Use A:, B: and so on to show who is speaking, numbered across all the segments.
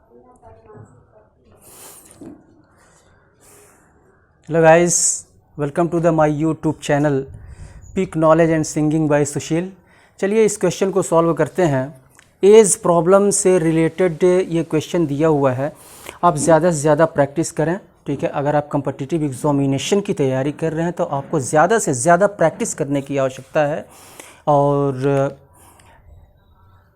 A: Hello guys, welcome to the my YouTube channel peak knowledge and singing by Sushil. चलिए इस question को solve करते हैं। एज प्रॉब्लम से रिलेटेड ये क्वेश्चन दिया हुआ है। आप ज़्यादा से ज़्यादा प्रैक्टिस करें, ठीक है। अगर आप कम्पिटिटिव एग्जामिनेशन की तैयारी कर रहे हैं तो आपको ज़्यादा से ज़्यादा प्रैक्टिस करने की आवश्यकता है। और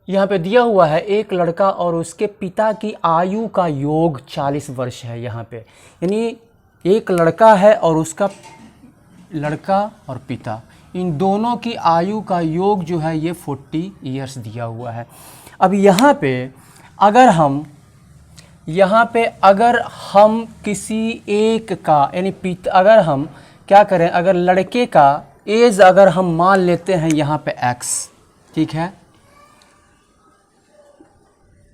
A: यहाँ पे दिया हुआ है एक लड़का और उसके पिता की आयु का योग 40 वर्ष है। यहाँ पे यानी एक लड़का है और उसका लड़का और पिता, इन दोनों की आयु का योग जो है ये 40 ईयर्स दिया हुआ है। अब यहाँ पे अगर हम किसी एक का यानी पिता, अगर हम क्या करें, अगर लड़के का एज अगर हम मान लेते हैं यहाँ पे x, ठीक है।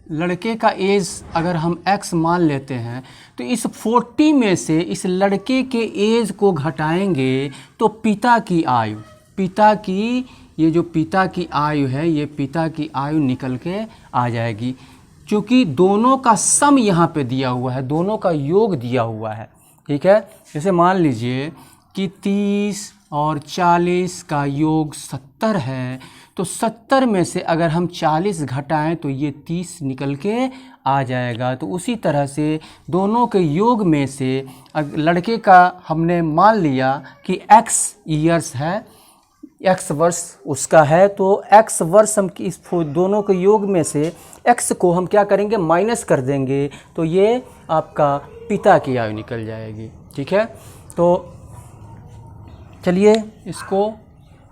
A: लड़के का एज अगर हम x मान लेते हैं तो इस 40 में से इस लड़के के एज को घटाएंगे तो पिता की आयु है, ये पिता की आयु निकल के आ जाएगी। क्योंकि दोनों का सम यहाँ पे दिया हुआ है, दोनों का योग दिया हुआ है, ठीक है। जैसे मान लीजिए कि 30 और 40 का योग 70 है, तो 70 में से अगर हम 40 घटाएं तो ये 30 निकल के आ जाएगा। तो उसी तरह से दोनों के योग में से लड़के का हमने मान लिया कि x ईयर्स है, x वर्ष उसका है, तो x वर्ष हम इस दोनों के योग में से x को हम क्या करेंगे, माइनस कर देंगे, तो ये आपका पिता की आयु निकल जाएगी, ठीक है। तो चलिए इसको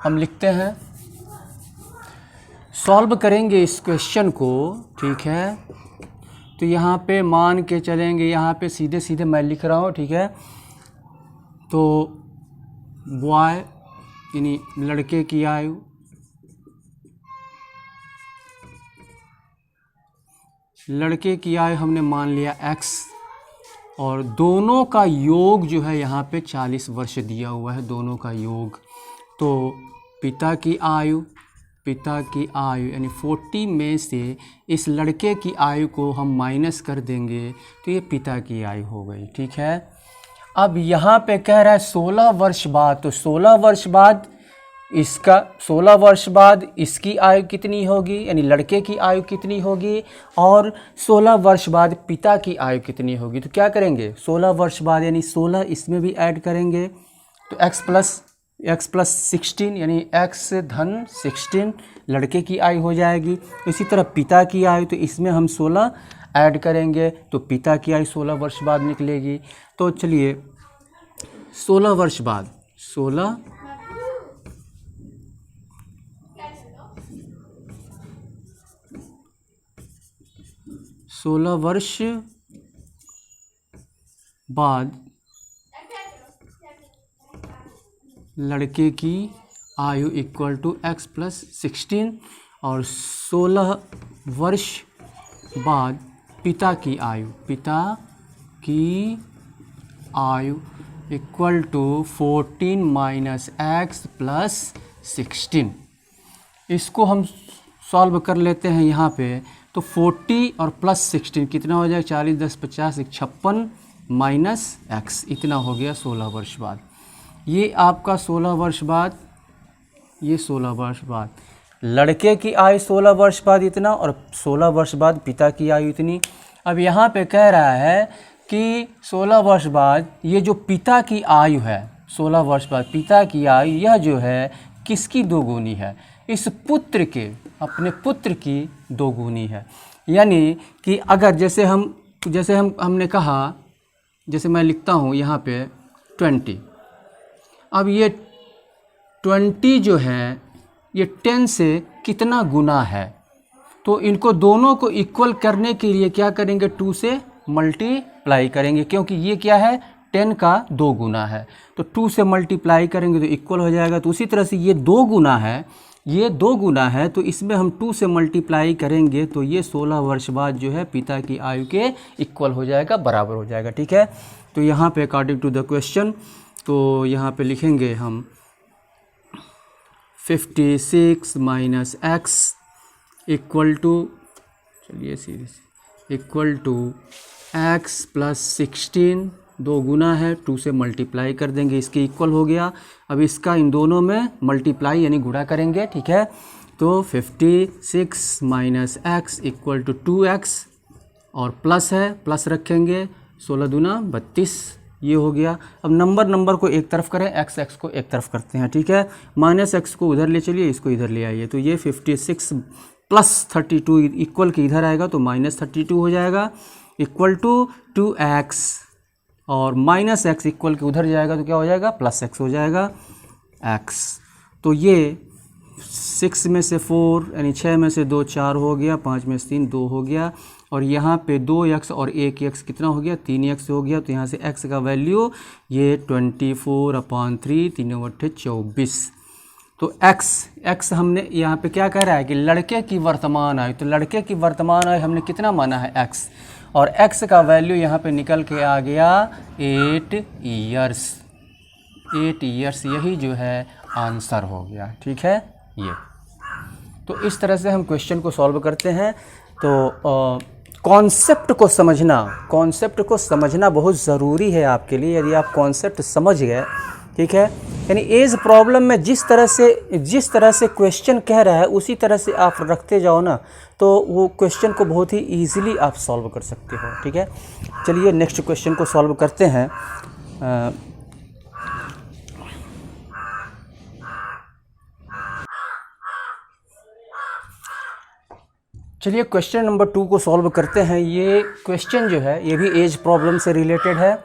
A: हम लिखते हैं, सॉल्व करेंगे इस क्वेश्चन को, ठीक है। तो यहाँ पे मान के चलेंगे, यहाँ पे सीधे सीधे मैं लिख रहा हूँ, ठीक है। तो बॉय यानी लड़के की आयु, हमने मान लिया x, और दोनों का योग जो है यहाँ पे 40 वर्ष दिया हुआ है, दोनों का योग। तो पिता की आयु यानी 40 में से इस लड़के की आयु को हम माइनस कर देंगे तो ये पिता की आयु हो गई, ठीक है। अब यहाँ पे कह रहा है 16 वर्ष बाद, तो 16 वर्ष बाद इसकी आयु कितनी होगी, यानी लड़के की आयु कितनी होगी, और 16 वर्ष बाद पिता की आयु कितनी होगी। तो क्या करेंगे, 16 वर्ष बाद यानी 16 इसमें भी ऐड करेंगे तो x प्लस 16 यानी x धन 16 लड़के की आयु हो जाएगी। इसी तरह पिता की आयु, तो इसमें हम 16 ऐड करेंगे तो पिता की आयु 16 वर्ष बाद निकलेगी। तो चलिए 16 वर्ष बाद 16 वर्ष बाद लड़के की आयु इक्वल टू x प्लस 16, और 16 वर्ष बाद पिता की आयु equal to 14 minus x plus 16। इसको हम सॉल्व कर लेते हैं यहाँ पे, तो 40 और प्लस 16 कितना हो जाएगा, 40 10 50 56 माइनस x, इतना हो गया 16 वर्ष बाद। ये आपका 16 वर्ष बाद, ये 16 वर्ष बाद लड़के की आयु 16 वर्ष बाद इतना, और 16 वर्ष बाद पिता की आयु इतनी। अब यहाँ पे कह रहा है कि 16 वर्ष बाद ये जो पिता की आयु है, 16 वर्ष बाद पिता की आयु, यह जो है किसकी दोगुनी है, इस पुत्र के, अपने पुत्र की दोगुनी है। यानी कि अगर जैसे हमने कहा, जैसे मैं लिखता हूँ यहाँ पे 20, अब ये 20 जो है ये 10 से कितना गुना है, तो इनको दोनों को इक्वल करने के लिए क्या करेंगे, 2 से मल्टीप्लाई करेंगे, क्योंकि ये क्या है 10 का 2 गुना है, तो 2 से मल्टीप्लाई करेंगे तो इक्वल हो जाएगा। तो उसी तरह से ये 2 गुना है, तो इसमें हम 2 से मल्टीप्लाई करेंगे तो ये 16 वर्ष बाद जो है पिता की आयु के इक्वल हो जाएगा, बराबर हो जाएगा, ठीक है। तो यहाँ पे अकॉर्डिंग टू द क्वेश्चन, तो यहाँ पे लिखेंगे हम 56 माइनस x इक्वल टू, चलिए सीधे इक्वल टू एक्स प्लस 16, 2 गुना है, 2 से मल्टीप्लाई कर देंगे, इसके इक्वल हो गया। अब इसका इन दोनों में मल्टीप्लाई यानी गुणा करेंगे, ठीक है। तो 56 minus x equal to 2x, और प्लस है, प्लस रखेंगे, 16 दूना 32, ये हो गया। अब नंबर को एक तरफ करें, x को एक तरफ करते हैं, ठीक है। माइनस एक्स को उधर ले चलिए, इसको इधर ले आइए, तो ये 56 प्लस 32 इक्वल के इधर आएगा तो माइनस 32 हो जाएगा, इक्वल टू 2x, और माइनस एक्स इक्वल के उधर जाएगा तो क्या हो जाएगा, प्लस एक्स हो जाएगा, x। तो ये 6 में से 4 यानी 6 में से 2 4 हो गया, 5 में से 3 2 हो गया, और यहाँ पे 2x और 1x कितना हो गया, 3x हो गया। तो यहाँ से x का वैल्यू ये 24/3, 3/24। तो x हमने यहाँ पे क्या कह रहा है कि लड़के की वर्तमान आयु, तो लड़के की वर्तमान आयु हमने कितना माना है, x, और x का वैल्यू यहाँ पे निकल के आ गया 8 ईयर्स। 8 ईयर्स यही जो है आंसर हो गया, ठीक है। ये तो इस तरह से हम क्वेश्चन को सॉल्व करते हैं। तो कॉन्सेप्ट को समझना बहुत ज़रूरी है आपके लिए। यदि आप कॉन्सेप्ट समझ गए, ठीक है, यानी एज प्रॉब्लम में जिस तरह से क्वेश्चन कह रहा है उसी तरह से आप रखते जाओ ना, तो वो क्वेश्चन को बहुत ही ईजिली आप सॉल्व कर सकते हो, ठीक है। चलिए नेक्स्ट क्वेश्चन को सॉल्व करते हैं। चलिए क्वेश्चन नंबर 2 को सॉल्व करते हैं। ये क्वेश्चन जो है ये भी एज प्रॉब्लम से रिलेटेड है।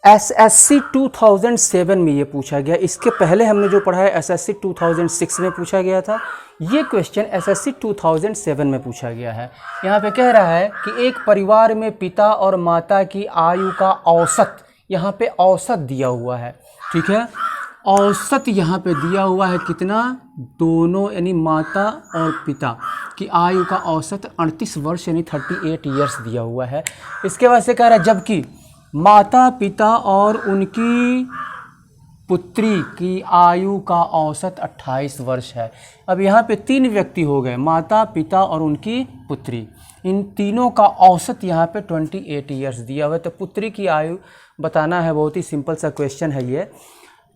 A: एसएससी 2007 में ये पूछा गया। इसके पहले हमने जो पढ़ा है एसएससी 2006 में पूछा गया था। ये क्वेश्चन एसएससी 2007 में पूछा गया है। यहाँ पे कह रहा है कि एक परिवार में पिता और माता की आयु का औसत, यहाँ पे औसत दिया हुआ है, ठीक है। औसत यहाँ पे दिया हुआ है कितना, दोनों यानी माता और पिता की आयु का औसत 38 वर्ष यानी 38 ईयर्स दिया हुआ है। इसके बाद से कह रहा है जबकि माता पिता और उनकी पुत्री की आयु का औसत 28 वर्ष है। अब यहाँ पे 3 व्यक्ति हो गए, माता पिता और उनकी पुत्री, इन तीनों का औसत यहाँ पे 28 ईयर्स दिया हुआ है। तो पुत्री की आयु बताना है, बहुत ही सिंपल सा क्वेश्चन है ये।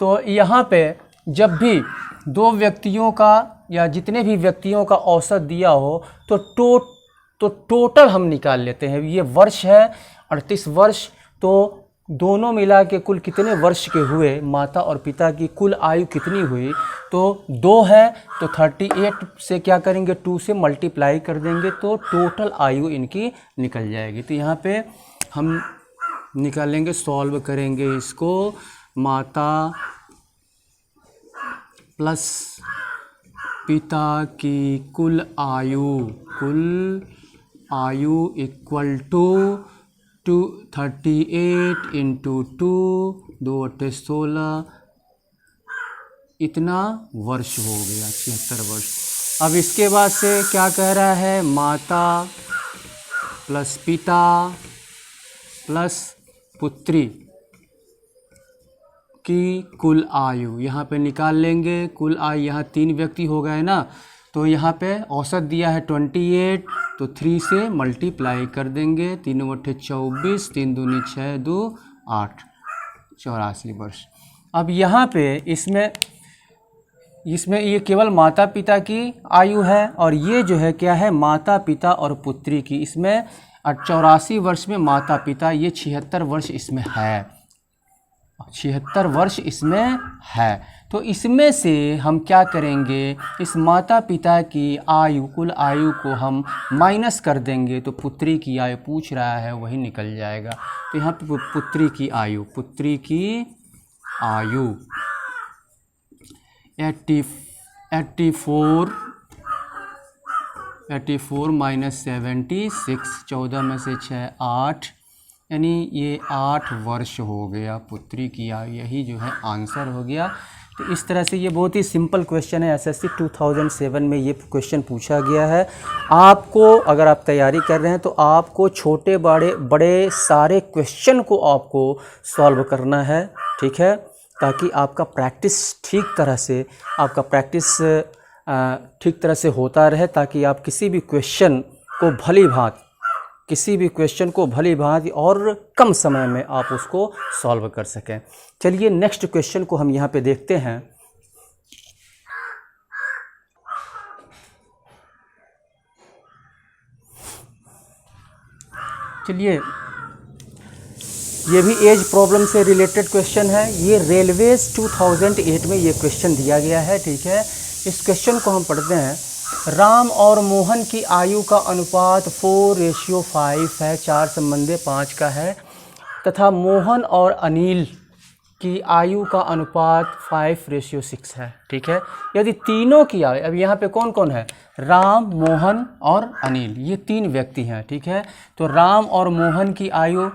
A: तो यहाँ पे जब भी 2 व्यक्तियों का या जितने भी व्यक्तियों का औसत दिया हो तो टोटल हम निकाल लेते हैं। ये वर्ष है 38 वर्ष, तो दोनों मिला के कुल कितने वर्ष के हुए, माता और पिता की कुल आयु कितनी हुई, तो 2 है, तो 38 से क्या करेंगे, 2 से मल्टीप्लाई कर देंगे तो टोटल आयु इनकी निकल जाएगी। तो यहाँ पे हम निकालेंगे, सॉल्व करेंगे इसको। माता प्लस पिता की कुल आयु इक्वल टू 38 इंटू 2, 2 × 16, इतना वर्ष हो गया, 76 वर्ष। अब इसके बाद से क्या कह रहा है, माता प्लस पिता प्लस पुत्री की कुल आयु यहाँ पे निकाल लेंगे। कुल आयु यहाँ 3 व्यक्ति हो गए ना, तो यहाँ पे औसत दिया है 28, तो 3 से मल्टीप्लाई कर देंगे, 3 × 24, 3 दूनी 6, 2 8, 84 वर्ष। अब यहाँ पे इसमें ये केवल माता पिता की आयु है, और ये जो है क्या है, माता पिता और पुत्री की। इसमें 84 वर्ष में माता पिता, ये 76 वर्ष इसमें है, 76 वर्ष इसमें है। तो इसमें से हम क्या करेंगे, इस माता पिता की आयु, कुल आयु को हम माइनस कर देंगे, तो पुत्री की आयु पूछ रहा है वही निकल जाएगा। तो यहाँ पे पुत्री की आयु 84 माइनस 76, 14 में से 6 8, यानी ये 8 वर्ष हो गया पुत्री की आयु, यही जो है आंसर हो गया। तो इस तरह से ये बहुत ही सिंपल क्वेश्चन है, एसएससी 2007 में ये क्वेश्चन पूछा गया है। आपको अगर आप तैयारी कर रहे हैं तो आपको छोटे बड़े सारे क्वेश्चन को आपको सॉल्व करना है, ठीक है, ताकि आपका प्रैक्टिस ठीक तरह से होता रहे, ताकि आप किसी भी क्वेश्चन को भली भांति किसी भी क्वेश्चन को भली भांति और कम समय में आप उसको सॉल्व कर सकें। चलिए नेक्स्ट क्वेश्चन को हम यहाँ पे देखते हैं। चलिए, ये भी एज प्रॉब्लम से रिलेटेड क्वेश्चन है। ये रेलवेज 2008 में ये क्वेश्चन दिया गया है, ठीक है। इस क्वेश्चन को हम पढ़ते हैं। राम और मोहन की आयु का अनुपात 4:5 है, 4 संबंधी 5 का है, तथा मोहन और अनिल की आयु का अनुपात 5:6 है, ठीक है। यदि तीनों की आयु, अब यहाँ पे कौन कौन है, राम, मोहन और अनिल, ये 3 व्यक्ति हैं, ठीक है। तो राम और मोहन की आयु,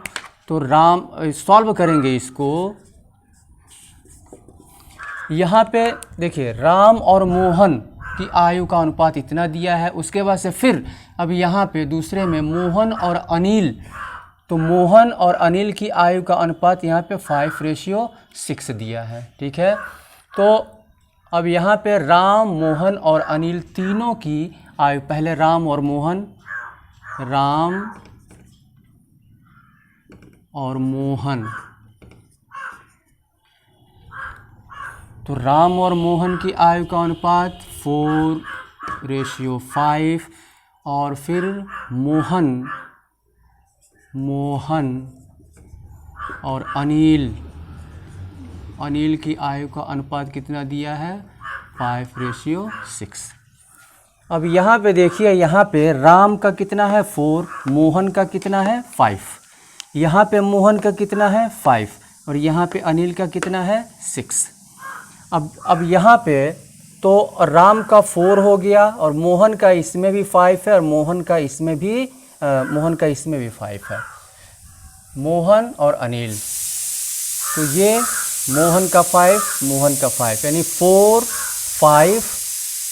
A: तो राम सॉल्व करेंगे इसको। यहाँ पे देखिए राम और मोहन की आयु का अनुपात इतना दिया है। उसके बाद से फिर अब यहाँ पे दूसरे में मोहन और अनिल, तो मोहन और अनिल की आयु का अनुपात यहाँ पे 5:6 दिया है, ठीक है। तो अब यहाँ पे राम, मोहन और अनिल तीनों की आयु, पहले राम और मोहन, राम और मोहन, तो राम और मोहन की आयु का अनुपात 4:5, और फिर मोहन और अनिल की आयु का अनुपात कितना दिया है, 5:6। अब यहाँ पे देखिए, यहाँ पे राम का कितना है 4, मोहन का कितना है 5, यहाँ पे मोहन का कितना है 5, और यहाँ पे अनिल का कितना है 6। अब यहाँ पे तो राम का 4 हो गया, और मोहन का इसमें भी 5 है, और मोहन का इसमें भी 5 है, मोहन और अनिल। तो ये मोहन का 5, यानी 4, 5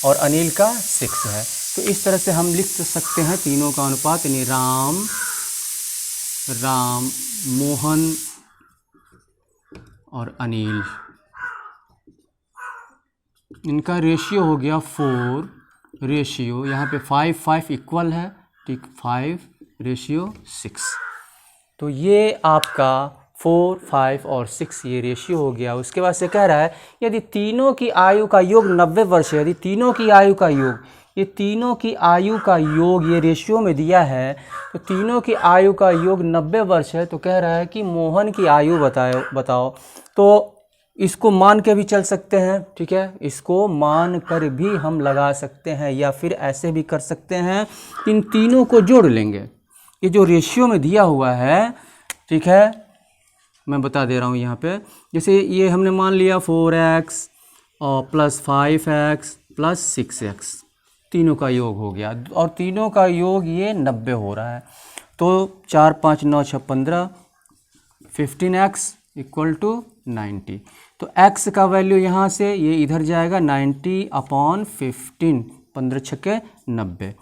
A: और अनिल का 6 है। तो इस तरह से हम लिख सकते हैं तीनों का अनुपात, यानी राम, मोहन और अनिल, इनका रेशियो हो गया 4 रेशियो, यहाँ पे 5 इक्वल है, ठीक, 5:6। तो ये आपका 4, 5 और 6 ये रेशियो हो गया। उसके बाद से कह रहा है यदि तीनों की आयु का योग 90 वर्ष है, यदि तीनों की आयु का योग, ये तीनों की आयु का योग ये रेशियो में दिया है, तो तीनों की आयु का योग 90 वर्ष है, तो कह रहा है कि मोहन की आयु बताओ। तो इसको मान के भी चल सकते हैं, ठीक है, इसको मान कर भी हम लगा सकते हैं, या फिर ऐसे भी कर सकते हैं, इन तीनों को जोड़ लेंगे। ये जो रेशियो में दिया हुआ है, ठीक है, मैं बता दे रहा हूँ यहाँ पे। जैसे ये हमने मान लिया 4x और प्लस 5x प्लस 6x, तीनों का योग हो गया, और तीनों का योग ये 90 हो रहा है। तो 4, 5, 9, 6, 15, 15x इक्वल टू 90। तो x का वैल्यू यहाँ से ये इधर जाएगा 90/15, 15 छक्के 90।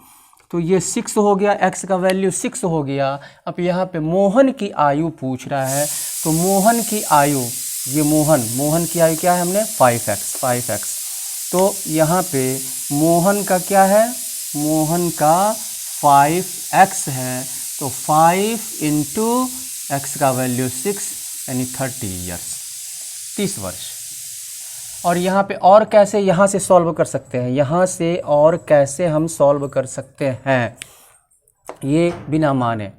A: तो ये 6 हो गया, x का वैल्यू 6 हो गया। अब यहाँ पे मोहन की आयु पूछ रहा है, तो मोहन की आयु, ये मोहन की आयु क्या है, हमने 5x। तो यहाँ पे मोहन का क्या है, मोहन का 5x है, तो 5 इंटू x का वैल्यू 6, यानी 30 ईयर्स, 30 वर्ष। और यहाँ पे और कैसे यहाँ से सॉल्व कर सकते हैं, यहाँ से और कैसे हम सॉल्व कर सकते हैं ये बिना माने।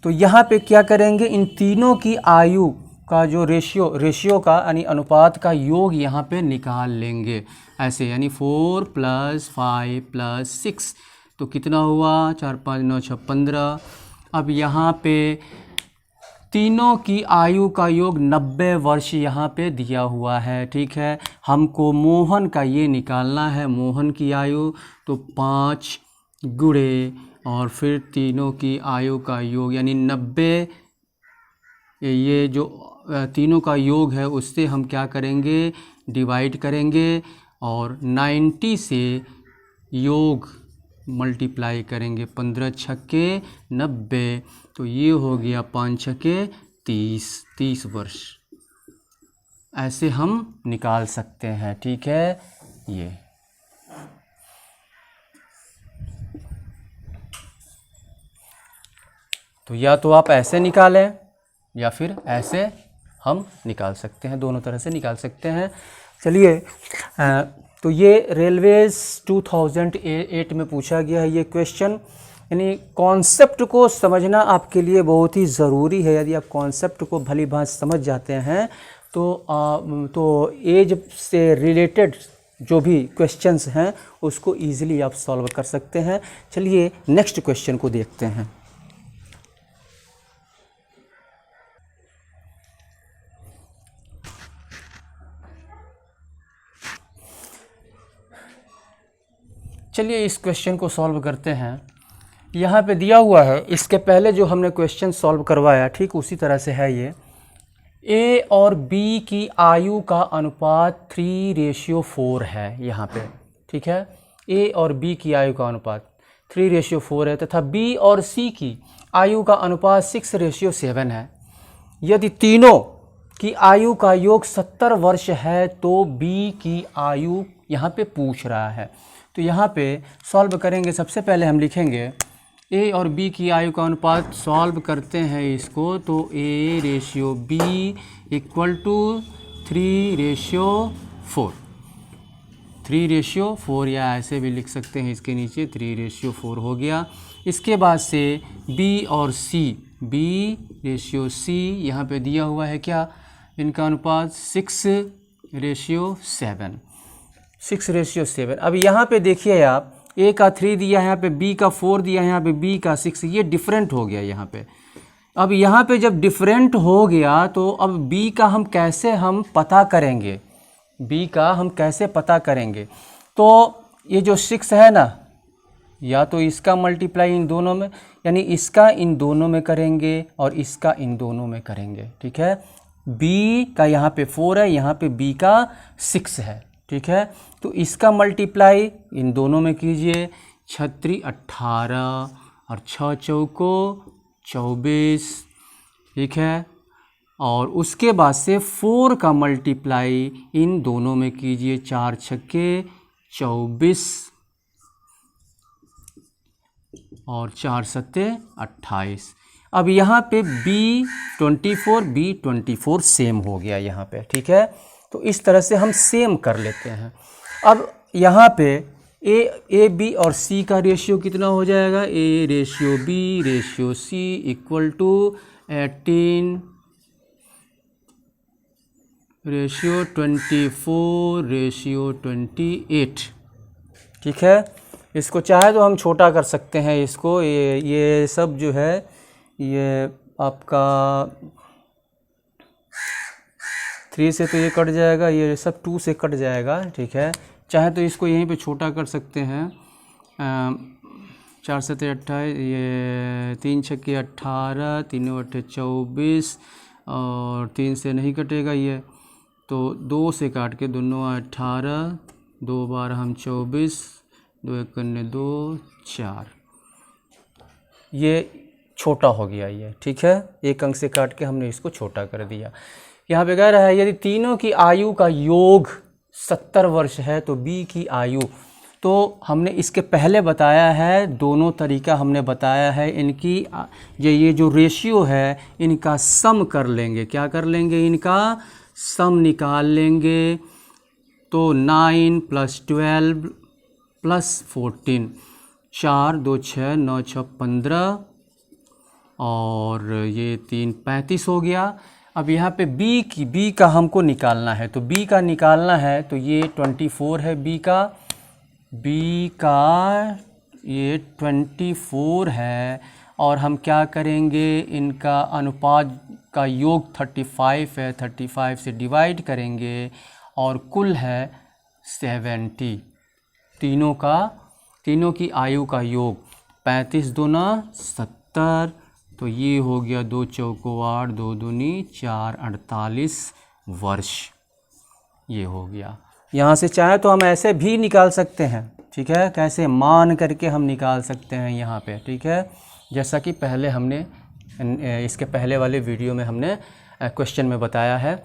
A: तो यहाँ पे क्या करेंगे, इन तीनों की आयु का जो रेशियो का यानी अनुपात का योग यहाँ पे निकाल लेंगे ऐसे, यानी 4 + 5 + 6, तो कितना हुआ, 4, 5, 9, 6, 15। अब यहाँ पे तीनों की आयु का योग 90 वर्ष यहाँ पे दिया हुआ है, ठीक है। हमको मोहन का ये निकालना है, मोहन की आयु, तो 5 गुणे और फिर तीनों की आयु का योग, यानी 90, ये जो तीनों का योग है उससे हम क्या करेंगे, डिवाइड करेंगे, और 90 से योग मल्टीप्लाई करेंगे, 15 छक्के 90, तो ये हो गया 5 छक्के 30 वर्ष। ऐसे हम निकाल सकते हैं, ठीक है। ये तो या तो आप ऐसे निकालें या फिर ऐसे हम निकाल सकते हैं, दोनों तरह से निकाल सकते हैं। चलिए तो ये रेलवेज़ 2008 में पूछा गया है ये क्वेश्चन। यानी कॉन्सेप्ट को समझना आपके लिए बहुत ही ज़रूरी है। यदि आप कॉन्सेप्ट को भली भांति समझ जाते हैं तो एज से रिलेटेड जो भी क्वेश्चंस हैं उसको ईजिली आप सॉल्व कर सकते हैं। चलिए नेक्स्ट क्वेश्चन को देखते हैं। चलिए इस क्वेश्चन को सॉल्व करते हैं। यहाँ पे दिया हुआ है, इसके पहले जो हमने क्वेश्चन सॉल्व करवाया ठीक उसी तरह से है ये। ए और बी की आयु का अनुपात 3:4 है यहाँ पे, ठीक है। ए और बी की आयु का अनुपात 3:4 है तथा बी और सी की आयु का अनुपात 6:7 है। यदि तीनों की आयु का योग 70 वर्ष है तो बी की आयु यहाँ पे पूछ रहा है। तो यहाँ पे सॉल्व करेंगे। सबसे पहले हम लिखेंगे ए और बी की आयु का अनुपात, सॉल्व करते हैं इसको तो A/B = 3:4, 3:4 या ऐसे भी लिख सकते हैं इसके नीचे 3:4 हो गया। इसके बाद से B और C, B/C यहाँ पे दिया हुआ है क्या, इनका अनुपात 6:7, 6:7। अब यहाँ पे देखिए आप, ए का 3 दिया है, यहाँ पे बी का 4 दिया है, यहाँ पे बी का 6, ये डिफरेंट हो गया यहाँ पे। अब यहाँ पे जब डिफरेंट हो गया तो अब बी का हम कैसे पता करेंगे, बी का हम कैसे पता करेंगे। तो ये जो 6 है ना, या तो इसका मल्टीप्लाई इन दोनों में, यानी इसका इन दोनों में करेंगे और इसका इन दोनों में करेंगे, ठीक है। बी का यहाँ पे 4 है, यहाँ पे बी का 6 है, ठीक है। तो इसका मल्टीप्लाई इन दोनों में कीजिए, 6×3 18 और 6 चौको 24, ठीक है। और उसके बाद से 4 का मल्टीप्लाई इन दोनों में कीजिए, 4 छक्के 24 और 4 सत्ते 28। अब यहाँ पे B24 सेम हो गया यहाँ पे, ठीक है। तो इस तरह से हम सेम कर लेते हैं। अब यहाँ पे ए बी और सी का रेशियो कितना हो जाएगा, A/B/C = 18:24:28, ठीक है। इसको चाहे तो हम छोटा कर सकते हैं इसको, ये सब जो है ये आपका 3 से तो ये कट जाएगा, ये सब 2 से कट जाएगा, ठीक है। चाहे तो इसको यहीं पे छोटा कर सकते हैं, 4 7 28, ये 3 छक्के 18, 3 8 24 और 3 से नहीं कटेगा ये, तो 2 से काट के दोनों 18, 2 बार हम 24, 2 1 2 4, ये छोटा हो गया ये, ठीक है। एक अंक से काट के हमने इसको छोटा कर दिया। यहाँ पे कह रहा है यदि तीनों की आयु का योग 70 वर्ष है तो बी की आयु, तो हमने इसके पहले बताया है, दोनों तरीका हमने बताया है, इनकी ये जो रेशियो है इनका सम कर लेंगे। क्या कर लेंगे, इनका सम निकाल लेंगे। तो 9 + 12 + 14, 4 2 6 9 6 15 और ये 3 35 हो गया। अब यहाँ पे बी का हमको निकालना है, तो बी का निकालना है तो ये 24 है, बी का ये 24 है। और हम क्या करेंगे, इनका अनुपात का योग 35 है, 35 से डिवाइड करेंगे और कुल है 70। तीनों की आयु का योग 35 दूना 70, तो ये हो गया 2 चौको 8, 2 दूनी 4, 48 वर्ष ये हो गया। यहाँ से चाहे तो हम ऐसे भी निकाल सकते हैं, ठीक है। कैसे, मान करके हम निकाल सकते हैं यहाँ पे, ठीक है। जैसा कि पहले हमने इसके पहले वाले वीडियो में हमने क्वेश्चन में बताया है।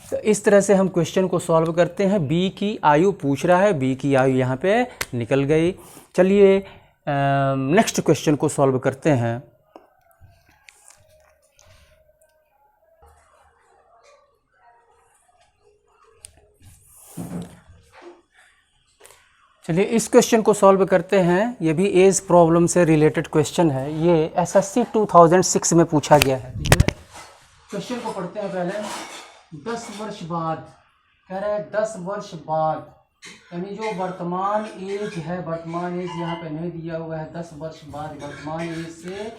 A: तो इस तरह से हम क्वेश्चन को सॉल्व करते हैं। बी की आयु पूछ रहा है, बी की आयु यहाँ पे निकल गई। चलिए नेक्स्ट क्वेश्चन को सॉल्व करते हैं। चलिए इस क्वेश्चन को सॉल्व करते हैं। ये भी एज प्रॉब्लम से रिलेटेड क्वेश्चन है। ये एसएससी 2006 में पूछा गया है। ठीक है, क्वेश्चन को पढ़ते हैं पहले। 10 वर्ष बाद कह रहा है, 10 वर्ष बाद, यानी जो वर्तमान एज है, वर्तमान एज यहाँ पे नहीं दिया हुआ है, 10 वर्ष बाद, वर्तमान एज से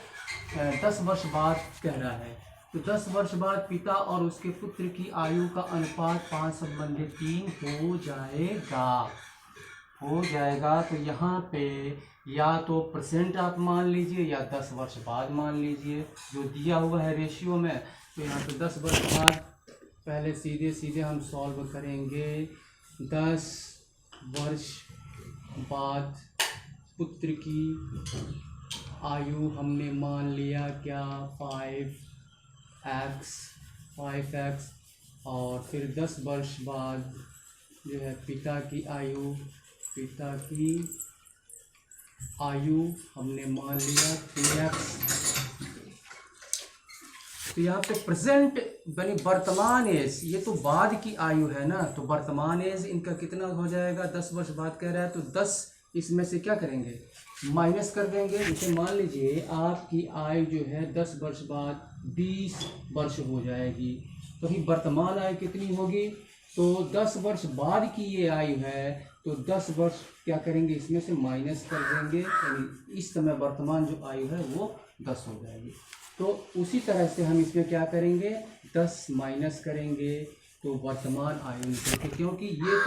A: 10 वर्ष बाद कह रहा है। तो 10 वर्ष बाद पिता और उसके पुत्र की आयु का अनुपात 5/3 हो जाएगा। तो यहाँ पे या तो परसेंट आप मान लीजिए या 10 वर्ष बाद मान लीजिए, जो दिया हुआ है रेशियो में। तो यहाँ पे 10 वर्ष बाद, पहले सीधे सीधे हम सॉल्व करेंगे। 10 वर्ष बाद पुत्र की आयु हमने मान लिया क्या, 5x, और फिर 10 वर्ष बाद जो है पिता की आयु हमने मान लिया 3x। तो यहाँ पे प्रेजेंट यानी वर्तमान एज, ये तो बाद की आयु है ना, तो वर्तमान एज इनका कितना हो जाएगा, 10 वर्ष बाद कह रहा है। तो 10 इसमें से क्या करेंगे, माइनस कर देंगे। जैसे मान लीजिए आपकी आयु जो है 10 वर्ष बाद 20 वर्ष हो जाएगी, तो ही वर्तमान आयु कितनी होगी, तो 10 वर्ष बाद की ये आयु है, तो 10 वर्ष क्या करेंगे, इसमें से माइनस कर देंगे, यानी इस समय वर्तमान जो आयु है वो 10 हो जाएगी। तो उसी तरह से हम इसमें क्या करेंगे, 10 माइनस करेंगे तो वर्तमान आयु निकलेगी, क्योंकि ये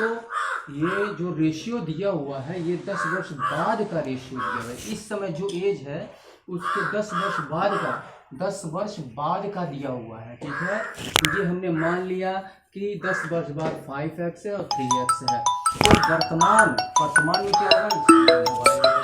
A: जो रेशियो दिया हुआ है ये 10 वर्ष बाद का रेशियो दिया हुआ है। इस समय जो एज है उसके 10 वर्ष बाद का दिया हुआ है। ठीक है, तो ये हमने मान लिया कि 10 वर्ष बाद 5x है और 3x है। तो वर्तमान में क्या होगा,